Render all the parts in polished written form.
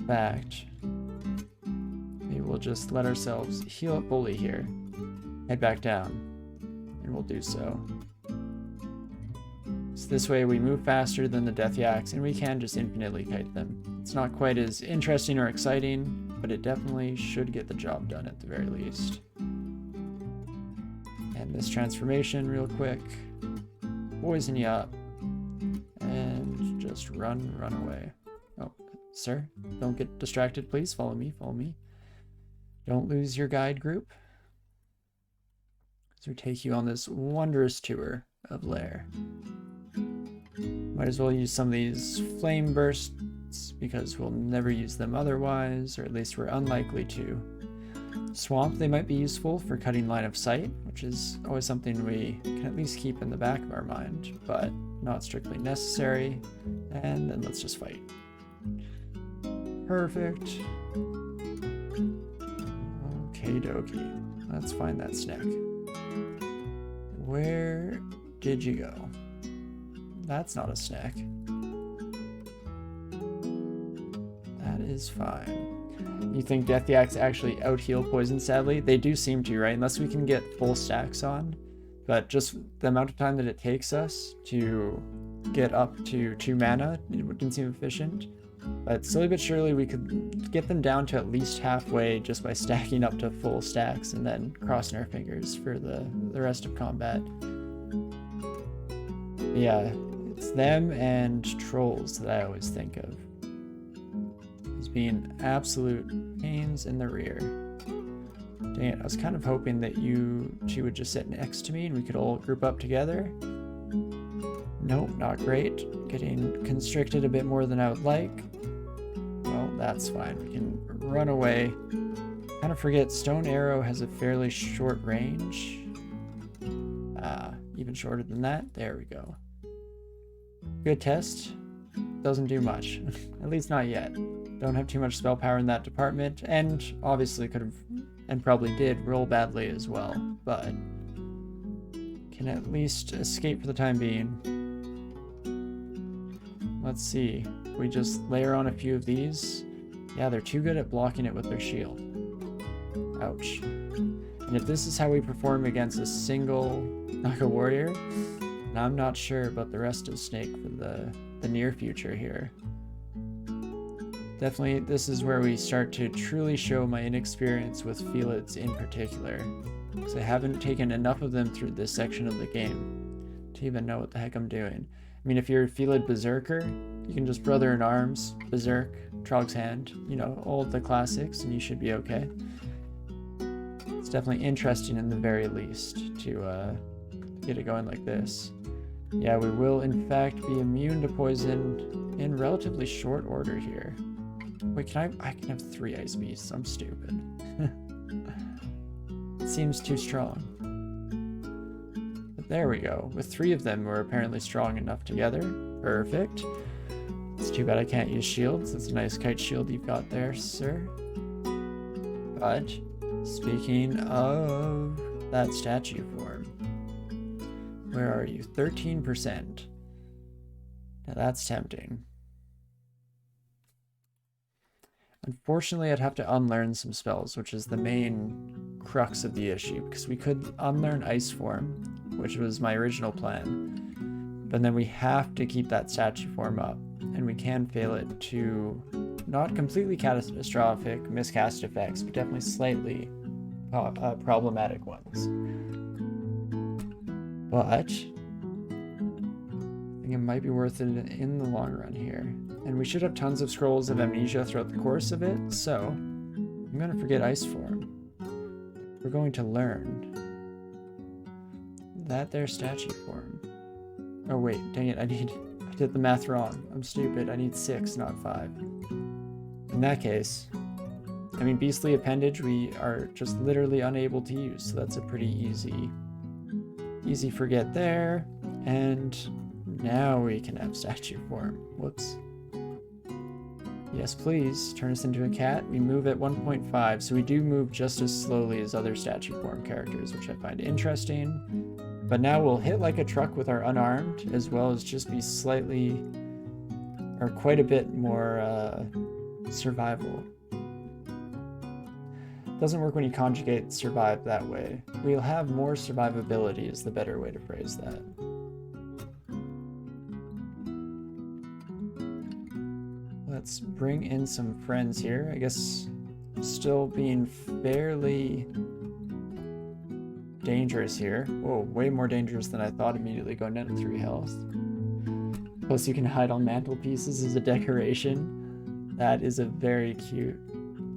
fact, maybe we'll just let ourselves heal up fully here. Head back down, and we'll do so. So this way we move faster than the death yaks, and we can just infinitely kite them. It's not quite as interesting or exciting, but it definitely should get the job done at the very least. And this transformation real quick. Poison you up. And just run away. Oh, sir, don't get distracted, please. Follow me, follow me. Don't lose your guide group, as we take you on this wondrous tour of Lair. Might as well use some of these flame bursts because we'll never use them otherwise, or at least we're unlikely to. Swamp, they might be useful for cutting line of sight, which is always something we can at least keep in the back of our mind, but not strictly necessary. And then let's just fight. Perfect. Okie dokie. Let's find that snack. Where did you go? That's not a snack. That is fine. You think Death Yaks actually out-heal poison, sadly? They do seem to, right? Unless we can get full stacks on. But just the amount of time that it takes us to get up to 2 mana, it wouldn't seem efficient. But slowly but surely we could get them down to at least halfway just by stacking up to full stacks and then crossing our fingers for the rest of combat. Yeah, it's them and trolls that I always think of as being absolute pains in the rear. Dang it, I was kind of hoping that you two would just sit next to me and we could all group up together. Nope, not great. Getting constricted a bit more than I would like. Well, that's fine. We can run away. Kind of forget Stone Arrow has a fairly short range. Even shorter than that. There we go. Good test. Doesn't do much. At least not yet. Don't have too much spell power in that department, and obviously could have, and probably did, roll badly as well, but can at least escape for the time being. Let's see. We just layer on a few of these. Yeah, they're too good at blocking it with their shield. Ouch. And if this is how we perform against a single Naga warrior, I'm not sure about the rest of Snake for the near future here. Definitely, this is where we start to truly show my inexperience with Felids in particular, because I haven't taken enough of them through this section of the game to even know what the heck I'm doing. I mean, if you're a Felid Berserker, you can just Brother in Arms, Berserk, Trog's Hand, you know, all of the classics, and you should be okay. It's definitely interesting in the very least to get it going like this. Yeah, we will in fact be immune to poison in relatively short order here. Wait, I can have 3 ice beasts. I'm stupid. It seems too strong. But there we go. With 3 of them, we're apparently strong enough together. Perfect. It's too bad I can't use shields. That's a nice kite shield you've got there, sir. But speaking of that statue form, where are you? 13%. Now that's tempting. Unfortunately, I'd have to unlearn some spells, which is the main crux of the issue, because we could unlearn Ice Form, which was my original plan, but then we have to keep that statue form up, and we can fail it to not completely catastrophic miscast effects, but definitely slightly problematic ones. But I think it might be worth it in the long run here. And we should have tons of scrolls of amnesia throughout the course of it, so I'm going to forget Ice Form. We're going to learn that their statue form. Oh wait, dang it, I did the math wrong. I'm stupid. I need 6, not 5. In that case, I mean, Beastly Appendage we are just literally unable to use, so that's a pretty easy forget there. And now we can have statue form. Whoops. Yes, please. Turn us into a cat. We move at 1.5, so we do move just as slowly as other statue form characters, which I find interesting. But now we'll hit like a truck with our unarmed, as well as just be slightly, or quite a bit more survival. Doesn't work when you conjugate survive that way. We'll have more survivability is the better way to phrase that. Let's bring in some friends here. I guess still being fairly dangerous here. Whoa, way more dangerous than I thought immediately going down to 3 health. Plus you can hide on mantelpieces as a decoration. That is a very cute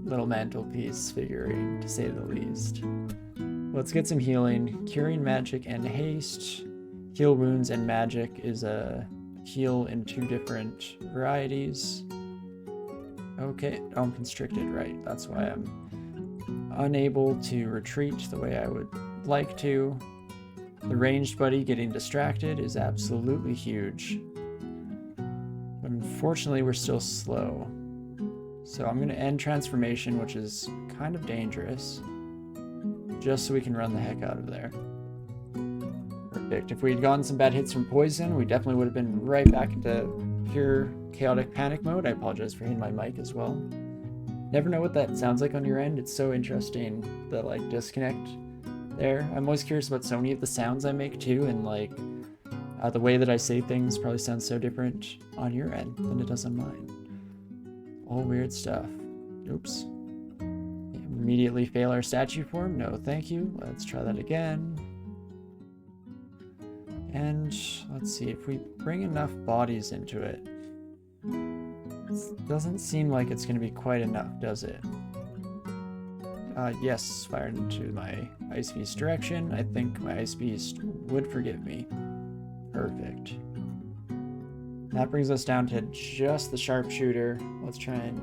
little mantelpiece figurine, to say the least. Let's get some healing. Curing magic and haste. Heal wounds and magic is a heal in 2 different varieties. Okay, I'm constricted, right? That's why I'm unable to retreat the way I would like to. The ranged buddy getting distracted is absolutely huge. But unfortunately, we're still slow. So I'm going to end transformation, which is kind of dangerous, just so we can run the heck out of there. Perfect. If we'd gotten some bad hits from poison, we definitely would have been right back into pure chaotic panic mode. I apologize for hitting my mic as well. Never know what that sounds like on your end. It's so interesting, the like disconnect there. I'm always curious about so many of the sounds I make too, and like the way that I say things probably sounds so different on your end than it does on mine. All weird stuff. Oops. Immediately fail our statue form. No, thank you. Let's try that again. And let's see if we bring enough bodies into it. It doesn't seem like it's going to be quite enough, does it? Yes, fired into my Ice Beast direction. I think my Ice Beast would forgive me. Perfect. That brings us down to just the sharpshooter. Let's try and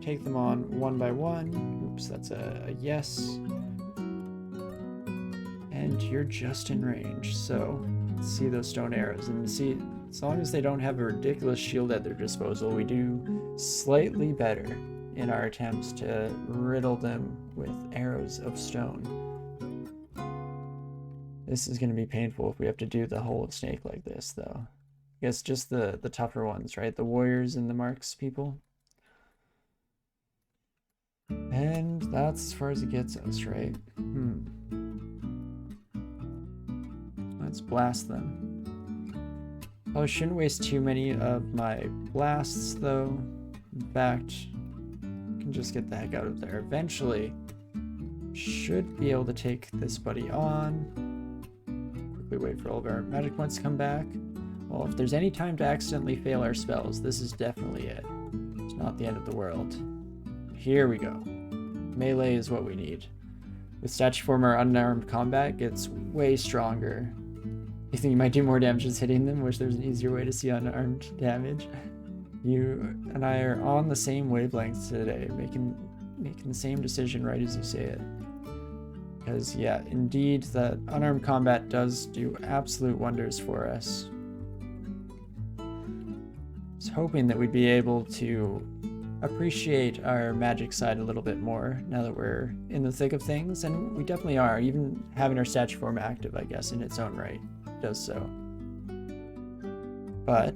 take them on one by one. Oops, that's a yes. And you're just in range, so let's see those stone arrows. And see, as long as they don't have a ridiculous shield at their disposal, we do slightly better in our attempts to riddle them with arrows of stone. This is going to be painful if we have to do the whole snake like this, though. I guess just the tougher ones, right? The warriors and the marks people. And that's as far as it gets us, right? Let's blast them. Probably shouldn't waste too many of my blasts, though. In fact, I can just get the heck out of there. Eventually, should be able to take this buddy on. Quickly wait for all of our magic points to come back. Well, if there's any time to accidentally fail our spells, this is definitely it. It's not the end of the world. Here we go. Melee is what we need. With statue form, our unarmed combat gets way stronger. You think you might do more damage just hitting them? Wish there was an easier way to see unarmed damage. You and I are on the same wavelengths today, making the same decision right as you say it. Because yeah, indeed, that unarmed combat does do absolute wonders for us. I was hoping that we'd be able to appreciate our magic side a little bit more now that we're in the thick of things, and we definitely are. Even having our statue form active, I guess, in its own right does so. But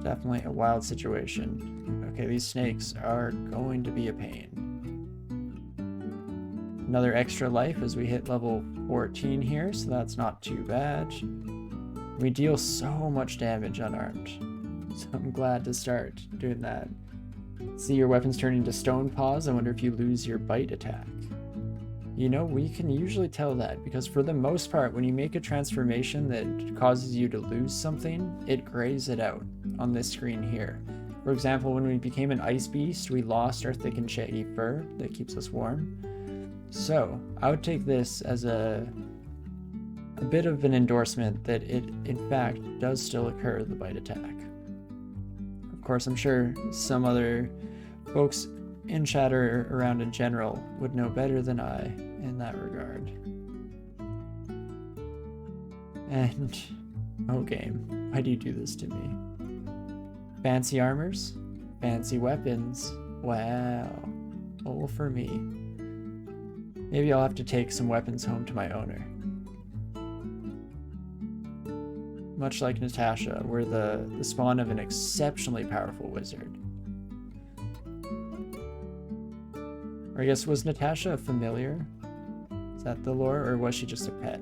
definitely a wild situation. Okay, these snakes are going to be a pain. Another extra life as we hit level 14 here, so that's not too bad. We deal so much damage unarmed, so I'm glad to start doing that. See your weapons turn into stone paws. I wonder if you lose your bite attack. You know, we can usually tell that because for the most part, when you make a transformation that causes you to lose something, it grays it out on this screen here. For example, when we became an ice beast, we lost our thick and shaggy fur that keeps us warm. So I would take this as a bit of an endorsement that it, in fact, does still occur, the bite attack. Of course, I'm sure some other folks in chat or around in general would know better than I in that regard. And, oh game, why do you do this to me? Fancy armors? Fancy weapons? Wow, all for me. Maybe I'll have to take some weapons home to my owner. Much like Natasha, we're the spawn of an exceptionally powerful wizard. Or I guess, was Natasha a familiar? Is that the lore, or was she just a pet?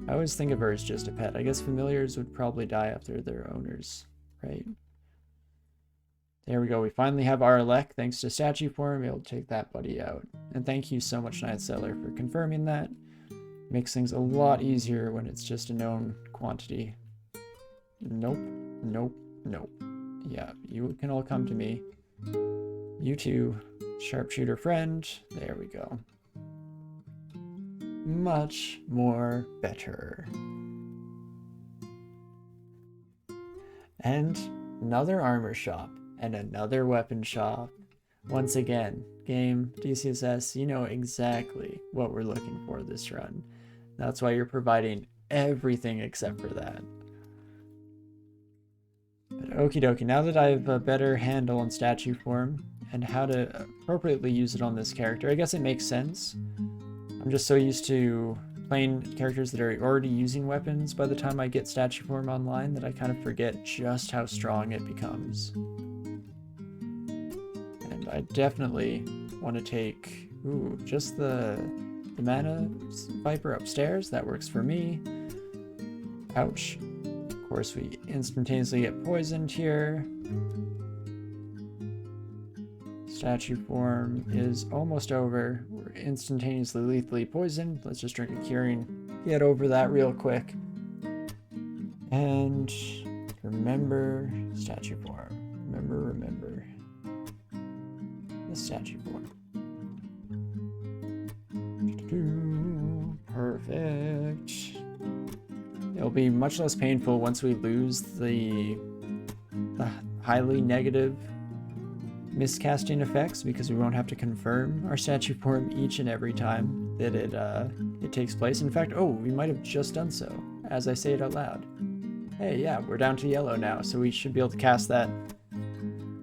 I always think of her as just a pet. I guess familiars would probably die after their owners, right? There we go. We finally have our elect, thanks to statue form, able to take that buddy out. And thank you so much, Night Settler, for confirming that. Makes things a lot easier when it's just a known quantity. Nope, nope, nope. Yeah, you can all come to me. You too, sharpshooter friend. There we go. Much more better. And another armor shop and another weapon shop. Once again, game, DCSS, you know exactly what we're looking for this run. That's why you're providing everything except for that. But okie dokie, now that I have a better handle on statue form and how to appropriately use it on this character, I guess it makes sense. I'm just so used to playing characters that are already using weapons by the time I get statue form online that I kind of forget just how strong it becomes. And I definitely want to take, just the mana viper upstairs. That works for me. Ouch. Of course, we instantaneously get poisoned here. Statue form is almost over. We're instantaneously lethally poisoned. Let's just drink a curing. Get over that real quick. And remember statue form. Remember. The statue form. Perfect. It'll be much less painful once we lose the highly negative miscasting effects, because we won't have to confirm our statue form each and every time that it takes place. In fact, we might have just done so as I say it out loud. Hey, yeah, we're down to yellow now, so we should be able to cast that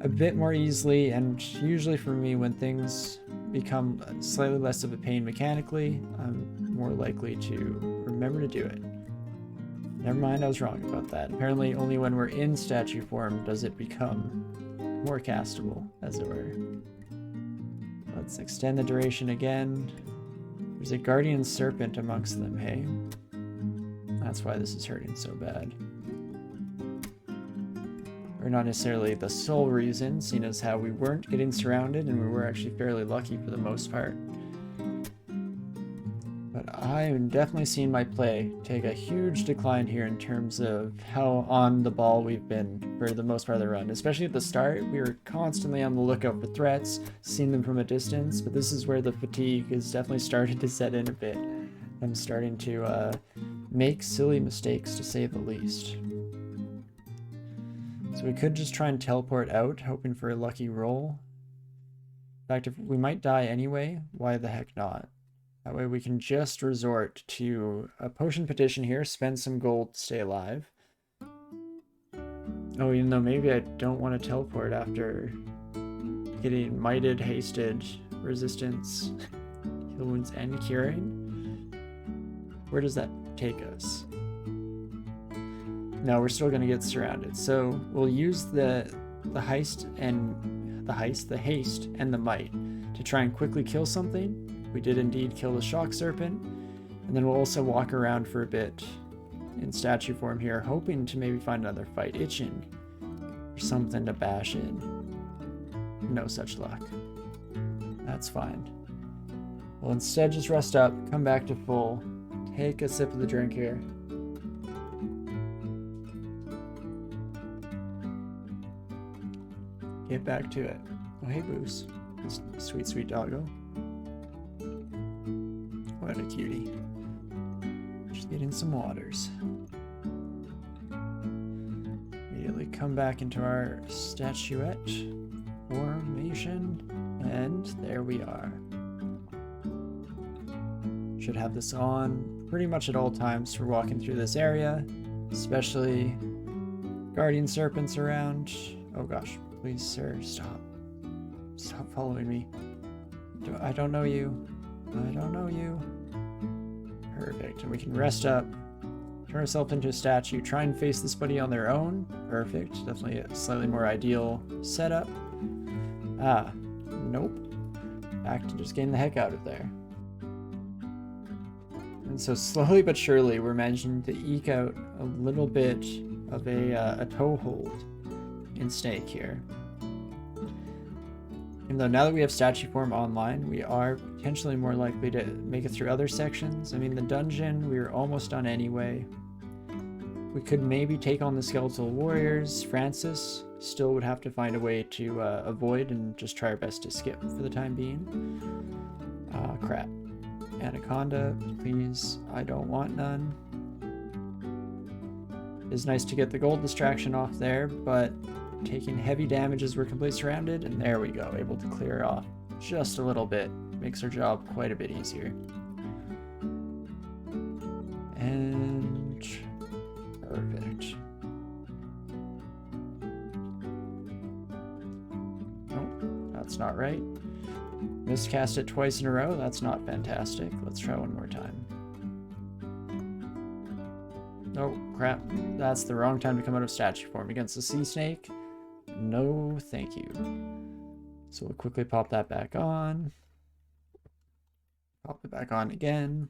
a bit more easily. And usually for me, when things become slightly less of a pain mechanically, I'm more likely to remember to do it. Never mind, I was wrong about that. Apparently only when we're in statue form does it become more castable, as it were. Let's extend the duration again. There's a guardian serpent amongst them, hey? That's why this is hurting so bad. Or not necessarily the sole reason, seeing as how we weren't getting surrounded and we were actually fairly lucky for the most part. But I am definitely seeing my play take a huge decline here in terms of how on the ball we've been for the most part of the run. Especially at the start, we were constantly on the lookout for threats, seeing them from a distance, but this is where the fatigue has definitely started to set in a bit. I'm starting to make silly mistakes, to say the least. So we could just try and teleport out, hoping for a lucky roll. In fact, if we might die anyway, why the heck not? That way we can just resort to a potion petition here, spend some gold to stay alive. Oh, even though maybe I don't want to teleport after getting mighted, hasted, resistance, heal wounds, and curing. Where does that take us? No, we're still going to get surrounded. So we'll use the haste and the might to try and quickly kill something. We did indeed kill the shock serpent, and then we'll also walk around for a bit in statue form here, hoping to maybe find another fight, itching for something to bash in. No such luck. That's fine. We'll instead just rest up, come back to full, take a sip of the drink here. Get back to it. Oh, hey, Boos. Sweet, sweet doggo. What a cutie. Just get in some waters. Immediately come back into our statuette formation, and there we are. Should have this on pretty much at all times for walking through this area, especially guardian serpents around. Oh gosh, please, sir, stop. Stop following me. I don't know you. I don't know you. Perfect. And we can rest up, turn ourselves into a statue, try and face this buddy on their own. Perfect. Definitely a slightly more ideal setup. Ah, nope. back to just getting the heck out of there. And so slowly but surely, we're managing to eke out a little bit of a toehold in Snake here. Even though now that we have statue form online, we are potentially more likely to make it through other sections. I mean, the dungeon, we were almost done anyway. We could maybe take on the skeletal warriors. Francis still would have to find a way to avoid and just try our best to skip for the time being. Crap. Anaconda, please. I don't want none. It's nice to get the gold distraction off there, but taking heavy damage as we're completely surrounded, and there we go, able to clear off just a little bit. Makes our job quite a bit easier. And perfect. Oh, that's not right. Miscast it twice in a row, that's not fantastic. Let's try one more time. Oh, crap. That's the wrong time to come out of statue form against the sea snake. No, thank you. So we'll quickly pop that back on. Pop it back on again.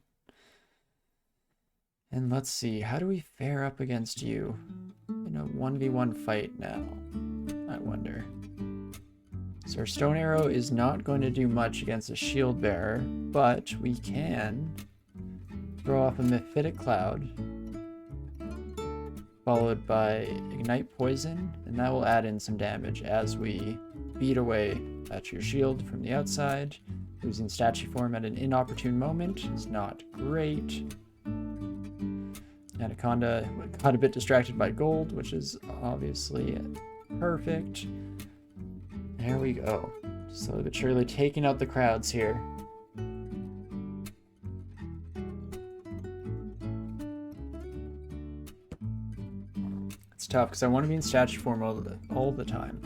And let's see, how do we fare up against you in a 1v1 fight now? I wonder. So our stone arrow is not going to do much against a shield bearer, but we can throw off a mephitic cloud, followed by ignite poison, and that will add in some damage as we beat away at your shield from the outside. Losing statue form at an inopportune moment is not great. Anaconda got a bit distracted by gold, which is obviously perfect. There we go. Slowly but surely taking out the crowds here. It's tough because I want to be in statue form all the time.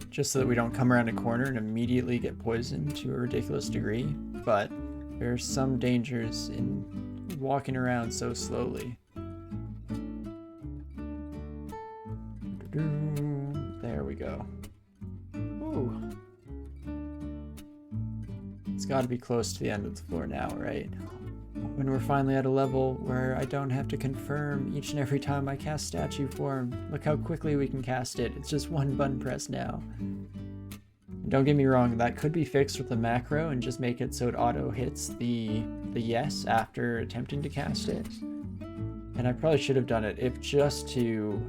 Just so that we don't come around a corner and immediately get poisoned to a ridiculous degree. But there's some dangers in walking around so slowly. There we go. Ooh. It's got to be close to the end of the floor now, right? When we're finally at a level where I don't have to confirm each and every time I cast statue form. Look how quickly we can cast it. It's just one button press now. Don't get me wrong, that could be fixed with the macro and just make it so it auto hits the yes after attempting to cast it. And I probably should have done it if just to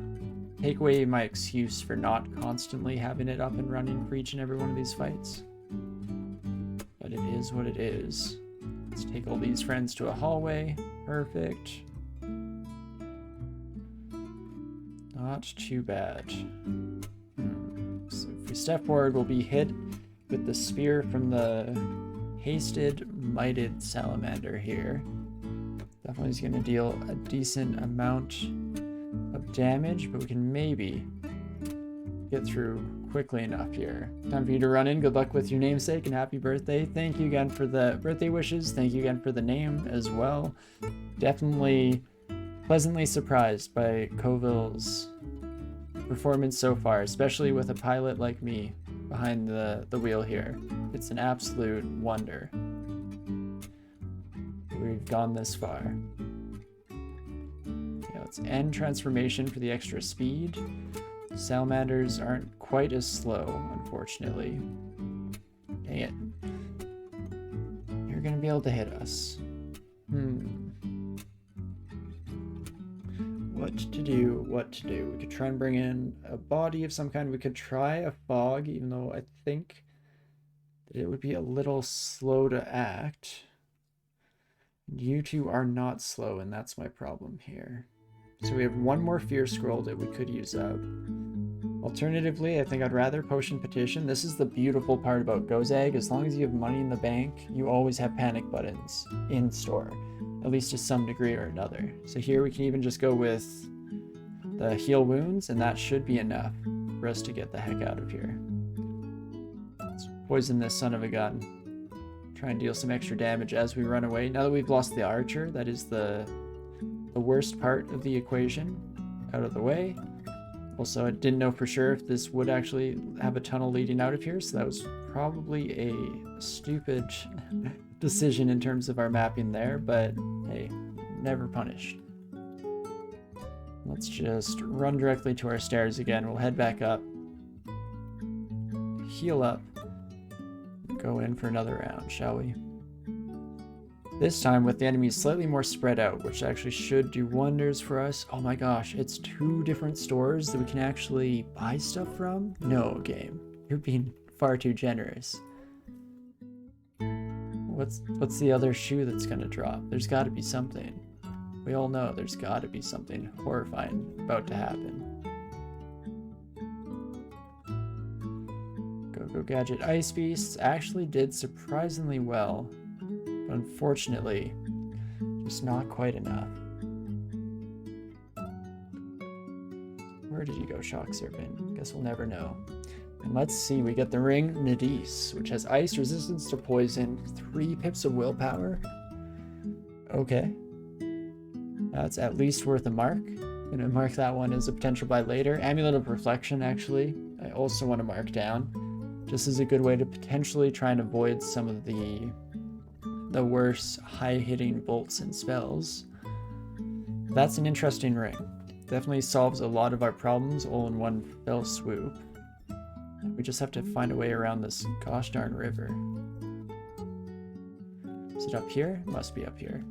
take away my excuse for not constantly having it up and running for each and every one of these fights. But it is what it is. Let's take all these friends to a hallway. Perfect. Not too bad. So if we step forward, we'll be hit with the spear from the hasted, mighted salamander here. Definitely is going to deal a decent amount of damage, but we can maybe get through quickly enough here. Time for you to run in. Good luck with your namesake and happy birthday. Thank you again for the birthday wishes. Thank you again for the name as well. Definitely pleasantly surprised by Coville's performance so far, especially with a pilot like me behind the wheel here. It's an absolute wonder. We've gone this far. Yeah, let's end transformation for the extra speed. Salamanders aren't quite as slow, unfortunately. Dang it. You're gonna be able to hit us. What to do, what to do. We could try and bring in a body of some kind. We could try a fog, even though I think that it would be a little slow to act. You two are not slow, and that's my problem here. So we have one more fear scroll that we could use up. Alternatively, I think I'd rather potion petition. This is the beautiful part about Gozag. As long as you have money in the bank, you always have panic buttons in store, at least to some degree or another. So here we can even just go with the heal wounds, and that should be enough for us to get the heck out of here. Let's poison this son of a gun. Try and deal some extra damage as we run away. Now that we've lost the archer, that is the worst part of the equation out of the way. Also, I didn't know for sure if this would actually have a tunnel leading out of here, so that was probably a stupid decision in terms of our mapping there, but hey, never punished. Let's just run directly to our stairs again. We'll head back up, heal up, go in for another round, shall we? This time with the enemies slightly more spread out, which actually should do wonders for us. Oh my gosh, it's 2 different stores that we can actually buy stuff from? No, game. You're being far too generous. What's the other shoe that's gonna drop? There's gotta be something. We all know there's gotta be something horrifying about to happen. Go Gadget Ice Beasts actually did surprisingly well. But unfortunately, just not quite enough. Where did you go, Shock Serpent? Guess we'll never know. And let's see, we get the ring Nadis, which has ice, resistance to poison, 3 pips of willpower. Okay. That's at least worth a mark. I'm gonna mark that one as a potential buy later. Amulet of Reflection, actually, I also want to mark down. Just as a good way to potentially try and avoid some of the worse high-hitting bolts and spells. That's an interesting ring. Definitely solves a lot of our problems all in one fell swoop. We just have to find a way around this gosh darn river. Is it up here? It must be up here.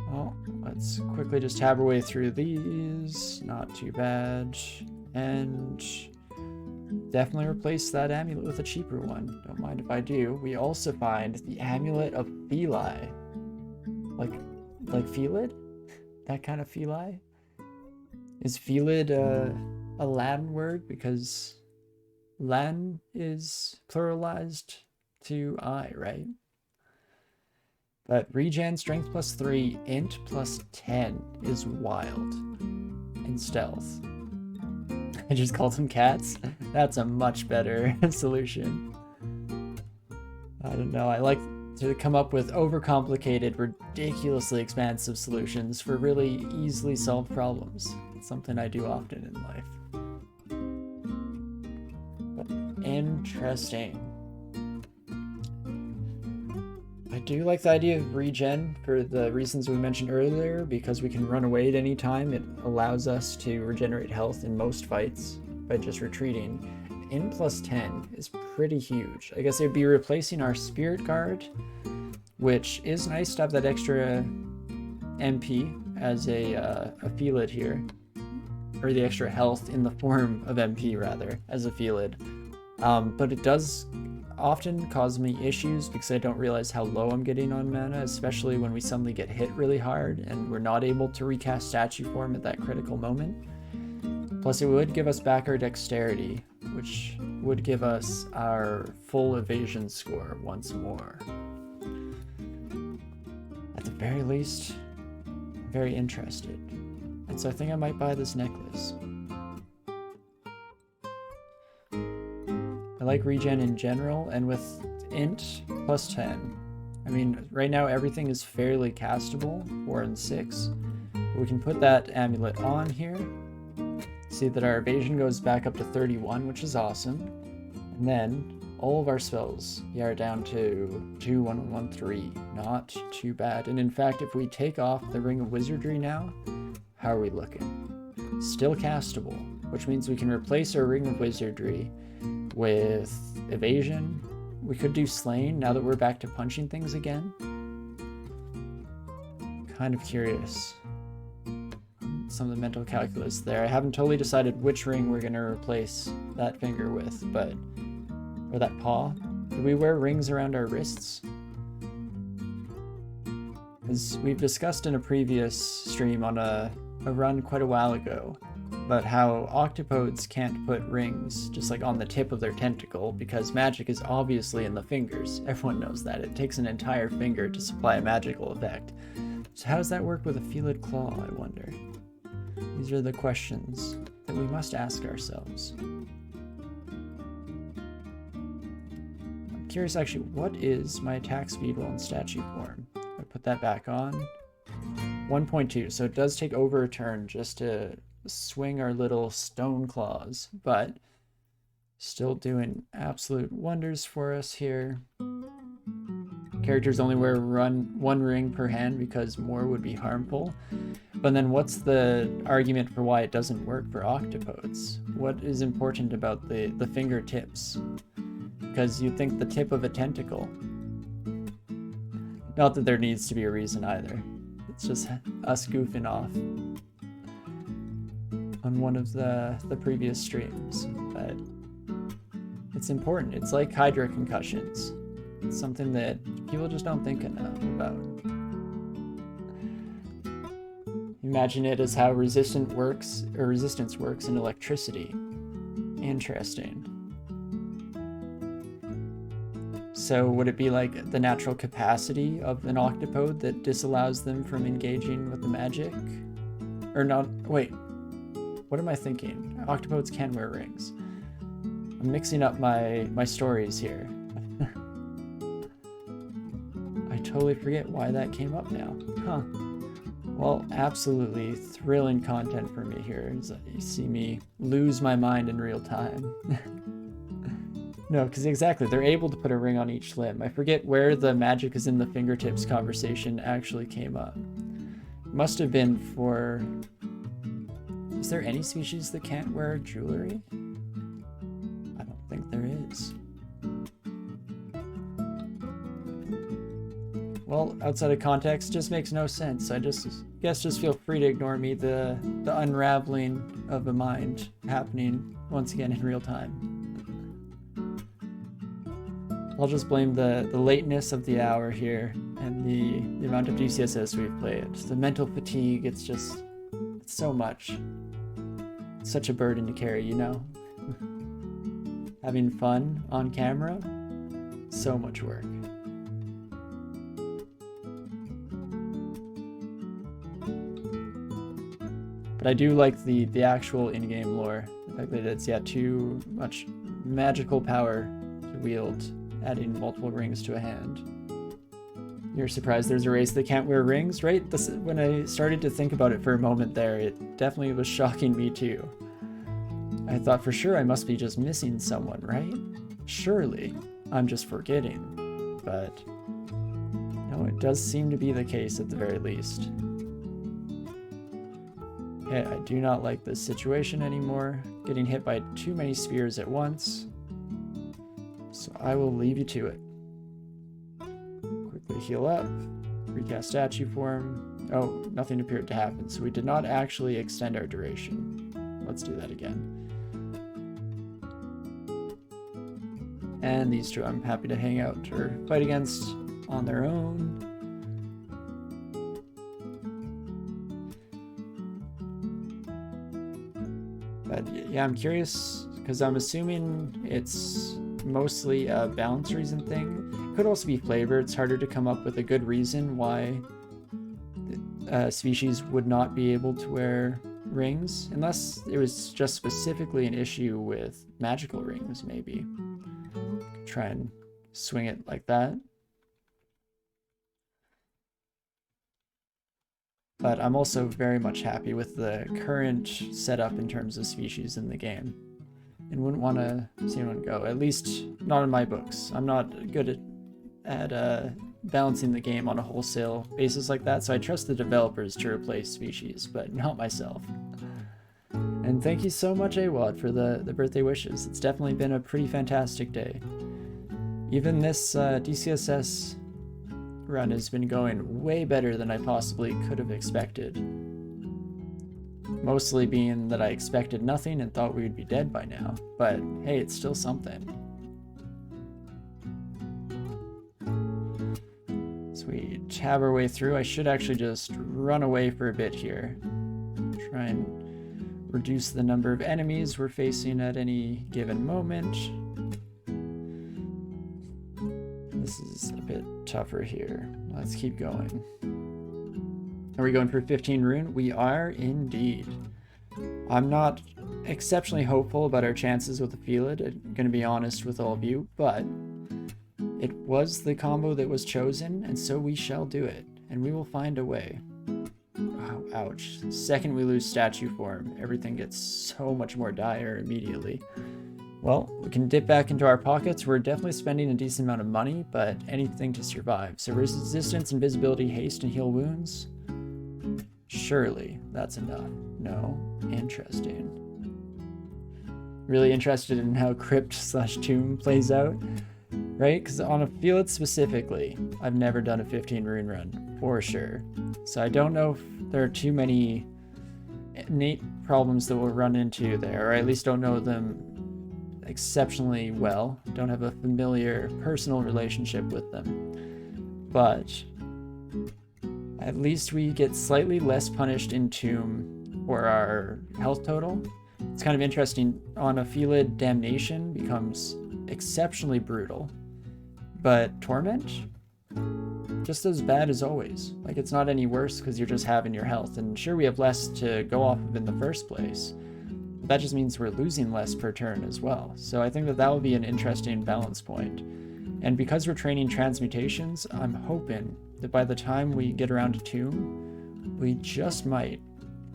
Well, let's quickly just tab our way through these. Not too bad. And definitely replace that amulet with a cheaper one. Don't mind if I do. We also find the amulet of Feli. Like Felid? That kind of Feli? Is Felid a Latin word? Because Latin is pluralized to I, right? But regen, strength +3, int +10 is wild. And stealth. I just called them cats. That's a much better solution. I don't know. I like to come up with overcomplicated, ridiculously expansive solutions for really easily solved problems. It's something I do often in life. But interesting. I do like the idea of regen for the reasons we mentioned earlier, because we can run away at any time. It allows us to regenerate health in most fights by just retreating. In +10 is pretty huge. I guess it would be replacing our Spirit Guard, which is nice to have that extra MP as a Felid here. Or the extra health in the form of MP, rather, as a Felid. But it does often cause me issues because I don't realize how low I'm getting on mana, especially when we suddenly get hit really hard and we're not able to recast statue form at that critical moment. Plus it would give us back our dexterity, which would give us our full evasion score once more. At the very least, I'm very interested. And so I think I might buy this necklace. I like regen in general, and with int +10. I mean, right now everything is fairly castable, 4 and 6. But we can put that amulet on here. See that our evasion goes back up to 31, which is awesome. And then all of our spells are down to 2, 1, 1, 3. Not too bad. And in fact, if we take off the Ring of Wizardry now, how are we looking? Still castable, which means we can replace our Ring of Wizardry with evasion. We could do Slain now that we're back to punching things again. Kind of curious. Some of the mental calculus there. I haven't totally decided which ring we're going to replace that finger with, but... or that paw. Do we wear rings around our wrists? As we've discussed in a previous stream on a run quite a while ago, but how octopodes can't put rings just like on the tip of their tentacle because magic is obviously in the fingers. Everyone knows that. It takes an entire finger to supply a magical effect. So how does that work with a Felid claw, I wonder? These are the questions that we must ask ourselves. I'm curious actually, what is my attack speed while in statue form? I put that back on. 1.2, so it does take over a turn just to swing our little stone claws, but still doing absolute wonders for us here. Characters only wear one ring per hand because more would be harmful. But then what's the argument for why it doesn't work for octopodes? What is important about the fingertips? Because you'd think the tip of a tentacle. Not that there needs to be a reason either. It's just us goofing off on one of the previous streams. But it's important. It's like hydra concussions. It's something that people just don't think enough about. Imagine it as how resistance works in electricity. Interesting. So would it be like the natural capacity of an octopode that disallows them from engaging with the magic? Or not, wait, what am I thinking? Octopodes can wear rings. I'm mixing up my stories here. I totally forget why that came up now. Huh. Well, absolutely thrilling content for me here. You see me lose my mind in real time. No, because exactly, they're able to put a ring on each limb. I forget where the magic is in the fingertips conversation actually came up. It must have been for... Is there any species that can't wear jewelry? I don't think there is. Well, outside of context, just makes no sense. I guess just feel free to ignore me, the unraveling of a mind happening once again in real time. I'll just blame the lateness of the hour here and the amount of DCSS we've played. The mental fatigue, it's so much. It's such a burden to carry, you know? Having fun on camera, so much work. But I do like the actual in-game lore. The fact that it's, yeah, too much magical power to wield, adding multiple rings to a hand. You're surprised there's a race that can't wear rings, right? When I started to think about it for a moment there, it definitely was shocking me too. I thought for sure I must be just missing someone, right? Surely I'm just forgetting. But no, it does seem to be the case at the very least. Okay, I do not like this situation anymore. Getting hit by too many spears at once. So I will leave you to it. Quickly heal up. Recast statue form. Oh, nothing appeared to happen, so we did not actually extend our duration. Let's do that again. And these two I'm happy to hang out or fight against on their own. But yeah, I'm curious, because I'm assuming it's mostly a balance reason thing. It could also be flavor. It's harder to come up with a good reason why species would not be able to wear rings, unless it was just specifically an issue with magical rings, maybe. Could try and swing it like that. But I'm also very much happy with the current setup in terms of species in the game. And wouldn't want to see anyone go, at least not in my books. I'm not good at balancing the game on a wholesale basis like that, so I trust the developers to replace species, but not myself. And thank you so much, AWOD, for the birthday wishes. It's definitely been a pretty fantastic day. Even this DCSS run has been going way better than I possibly could have expected. Mostly being that I expected nothing and thought we would be dead by now, but hey, it's still something. So we tab our way through. I should actually just run away for a bit here. Try and reduce the number of enemies we're facing at any given moment. This is a bit tougher here. Let's keep going. Are we going for 15 rune? We are indeed. I'm not exceptionally hopeful about our chances with the Felid, I'm going to be honest with all of you, but it was the combo that was chosen, and so we shall do it, and we will find a way. Wow, ouch. The second we lose statue form, everything gets so much more dire immediately. Well, we can dip back into our pockets. We're definitely spending a decent amount of money, but anything to survive. So resistance, invisibility, haste, and heal wounds. Surely that's enough. No? Interesting. Really interested in how Crypt/Tomb plays out, right? Because on a Felid specifically, I've never done a 15 rune run, for sure. So I don't know if there are too many innate problems that we'll run into there, or I at least don't know them exceptionally well. Don't have a familiar personal relationship with them. But at least we get slightly less punished in Tomb for our health total. It's kind of interesting. On a Felid, Damnation becomes exceptionally brutal, but Torment, just as bad as always. Like, it's not any worse because you're just having your health. And sure, we have less to go off of in the first place, but that just means we're losing less per turn as well. So I think that that will be an interesting balance point. And because we're training transmutations, I'm hoping that by the time we get around to Tomb, we just might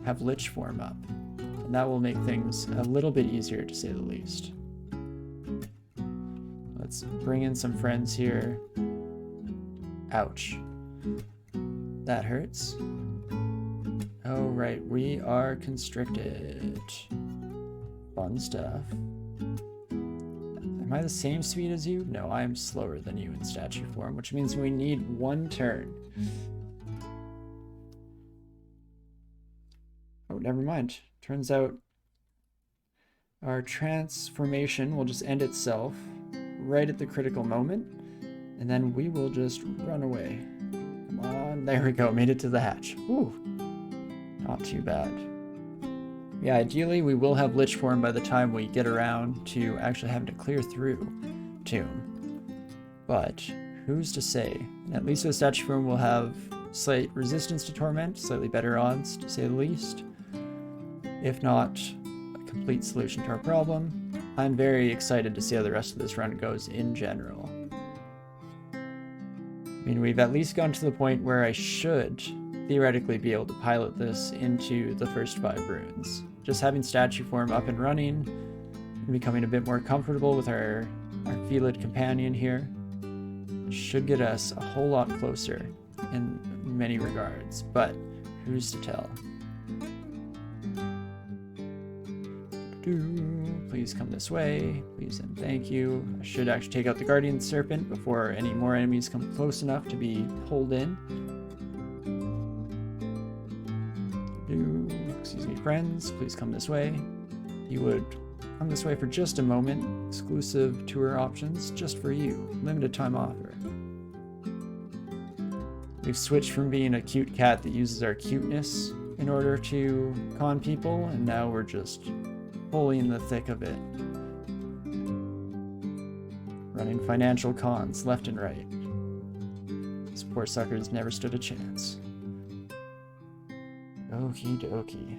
have Lich form up. And that will make things a little bit easier, to say the least. Let's bring in some friends here. Ouch. That hurts. Oh, right. We are constricted. Fun stuff. Am I the same speed as you? No, I am slower than you in statue form, which means we need 1 turn. Oh, never mind. Turns out our transformation will just end itself right at the critical moment, and then we will just run away. Come on, there we go, made it to the hatch. Whew, not too bad. Yeah, ideally we will have Lich form by the time we get around to actually having to clear through Tomb. But who's to say? And at least with statue form we'll have slight resistance to Torment, slightly better odds to say the least. If not a complete solution to our problem, I'm very excited to see how the rest of this run goes in general. I mean, we've at least gotten to the point where I should theoretically be able to pilot this into the first 5 runes. Just having statue form up and running and becoming a bit more comfortable with our Felid companion here should get us a whole lot closer in many regards, but who's to tell? Please come this way, please and thank you. I should actually take out the Guardian Serpent before any more enemies come close enough to be pulled in. Excuse me, friends, please come this way. You would come this way for just a moment. Exclusive tour options just for you. Limited time offer. We've switched from being a cute cat that uses our cuteness in order to con people, and now we're just fully in the thick of it. Running financial cons left and right. These poor suckers never stood a chance. Okie dokie.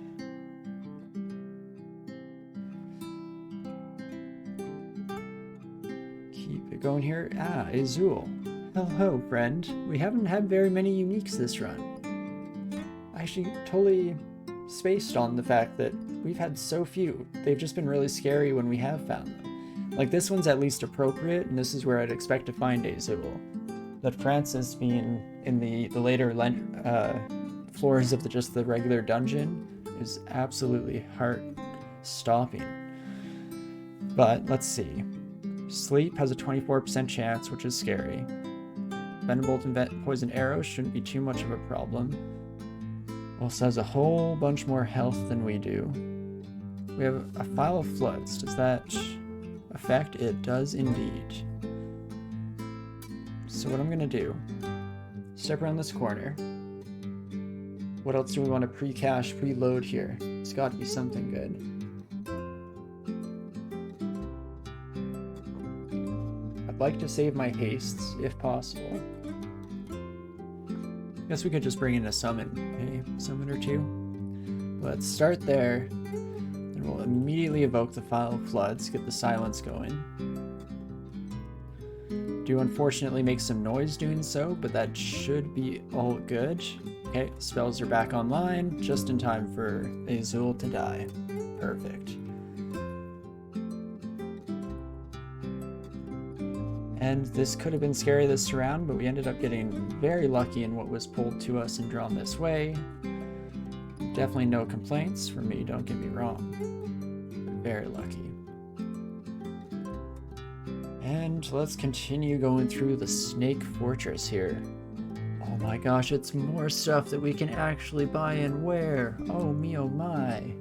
Keep it going here. Ah, Azul. Hello, friend. We haven't had very many uniques this run. I actually totally spaced on the fact that we've had so few. They've just been really scary when we have found them. Like, this one's at least appropriate, and this is where I'd expect to find Azul. But Francis being in the later floors of just the regular dungeon is absolutely heart-stopping. But let's see. Sleep has a 24% chance, which is scary. Venombolt and Poison Arrow shouldn't be too much of a problem. Also has a whole bunch more health than we do. We have a File of Floods. Does that affect? It does indeed. So what I'm going to do, step around this corner. What else do we want to pre-cache, preload here? It's got to be something good. I'd like to save my hastes, if possible. Guess we could just bring in a summon, a summon or two. Let's start there, and we'll immediately evoke the File of Floods, get the silence going. do unfortunately make some noise doing so, but that should be all good. Okay, spells are back online, just in time for Azul to die. Perfect. And this could have been scary this round, but we ended up getting very lucky in what was pulled to us and drawn this way. Definitely no complaints from me, don't get me wrong. Very lucky. And let's continue going through the Snake Fortress here. Oh my gosh, it's more stuff that we can actually buy and wear. Oh me, oh my.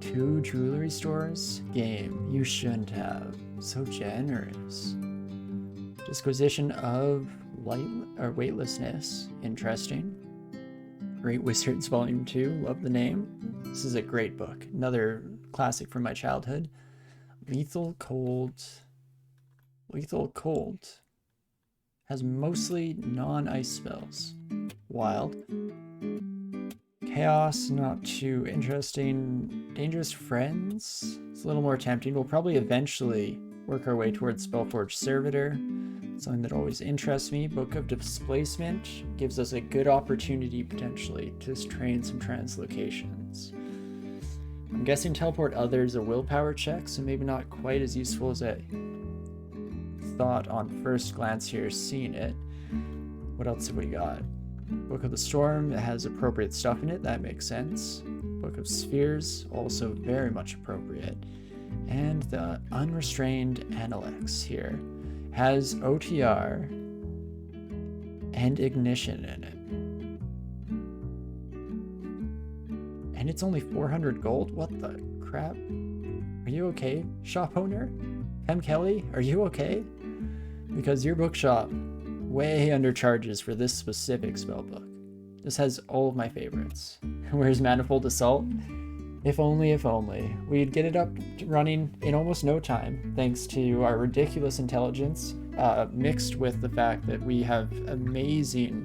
2 jewelry stores? Game, you shouldn't have. So generous. Disquisition of Weightlessness. Interesting. Great Wizards Volume 2. Love the name. This is a great book. Another classic from my childhood. Lethal Cold. Lethal Cold. Has mostly non-ice spells. Wild. Chaos, not too interesting. Dangerous Friends. It's a little more tempting. We'll probably eventually work our way towards Spellforge Servitor. Something that always interests me. Book of Displacement gives us a good opportunity potentially to train some translocations. I'm guessing Teleport Others a willpower check, so maybe not quite as useful as I thought on first glance here seeing it. What else have we got? Book of the Storm, it has appropriate stuff in it, that makes sense. Book of Spheres, also very much appropriate. And the Unrestrained Analects here has OTR and Ignition in it. And it's only 400 gold? What the crap? Are you okay, shop owner? Pem Kelly, are you okay? Because your bookshop way undercharges for this specific spellbook. This has all of my favorites. Where's Manifold Assault? If only, if only. We'd get it up running in almost no time, thanks to our ridiculous intelligence, mixed with the fact that we have amazing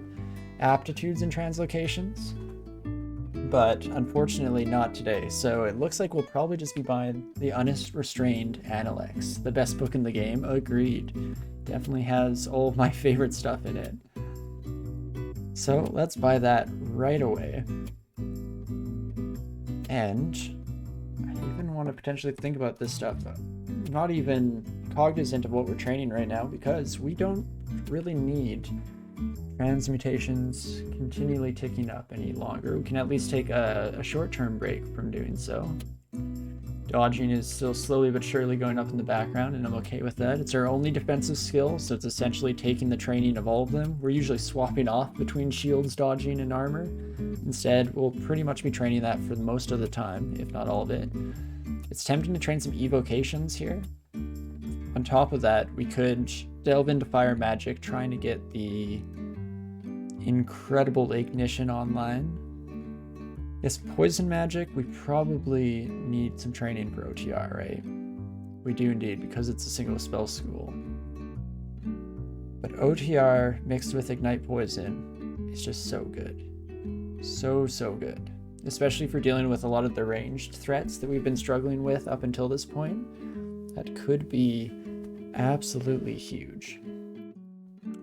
aptitudes in translocations. But unfortunately not today, so it looks like we'll probably just be buying the Unrestrained Analects. The best book in the game, agreed. Definitely has all of my favorite stuff in it. So let's buy that right away. And I even want to potentially think about this stuff. I'm not even cognizant of what we're training right now because we don't really need transmutations continually ticking up any longer. We can at least take a short-term break from doing so. Dodging is still slowly but surely going up in the background, and I'm okay with that. It's our only defensive skill, so it's essentially taking the training of all of them. We're usually swapping off between shields, dodging, and armor. Instead, we'll pretty much be training that for most of the time, if not all of it. It's tempting to train some evocations here. On top of that, we could delve into fire magic, trying to get the incredible Ignition online. Yes, poison magic, we probably need some training for OTR, right? We do indeed, because it's a single spell school. But OTR mixed with Ignite Poison is just so good. So good. Especially for dealing with a lot of the ranged threats that we've been struggling with up until this point. That could be absolutely huge.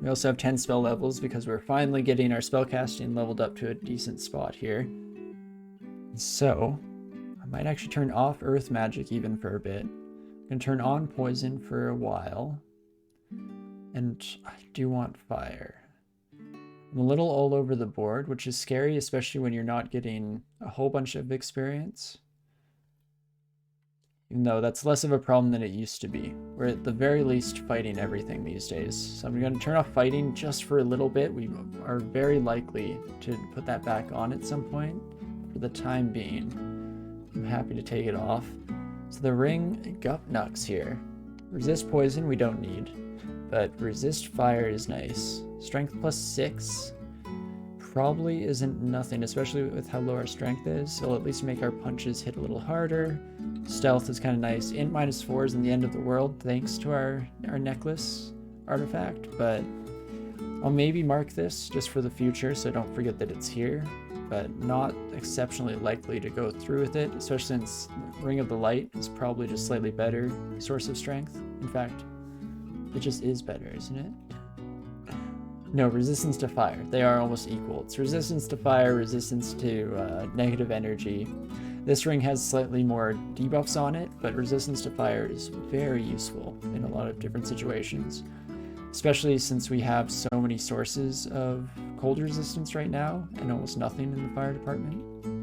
We also have 10 spell levels because we're finally getting our spellcasting leveled up to a decent spot here. So, I might actually turn off Earth Magic even for a bit. I'm going to turn on Poison for a while. And I do want Fire. I'm a little all over the board, which is scary, especially when you're not getting a whole bunch of experience. Even though that's less of a problem than it used to be. We're at the very least fighting everything these days. So I'm going to turn off fighting just for a little bit. We are very likely to put that back on at some point. For the time being, I'm happy to take it off. So the ring Gupnux here. Resist poison we don't need, but resist fire is nice. Strength +6 probably isn't nothing, especially with how low our strength is. It'll at least make our punches hit a little harder. Stealth is kind of nice. Int -4 is in the end of the world thanks to our necklace artifact, but I'll maybe mark this just for the future so I don't forget that it's here. But not exceptionally likely to go through with it, especially since Ring of the Light is probably just slightly better source of strength. In fact, it just is better, isn't it? No, resistance to fire. They are almost equal. It's resistance to fire, resistance to negative energy. This ring has slightly more debuffs on it, but resistance to fire is very useful in a lot of different situations, especially since we have so many sources of cold resistance right now and almost nothing in the fire department.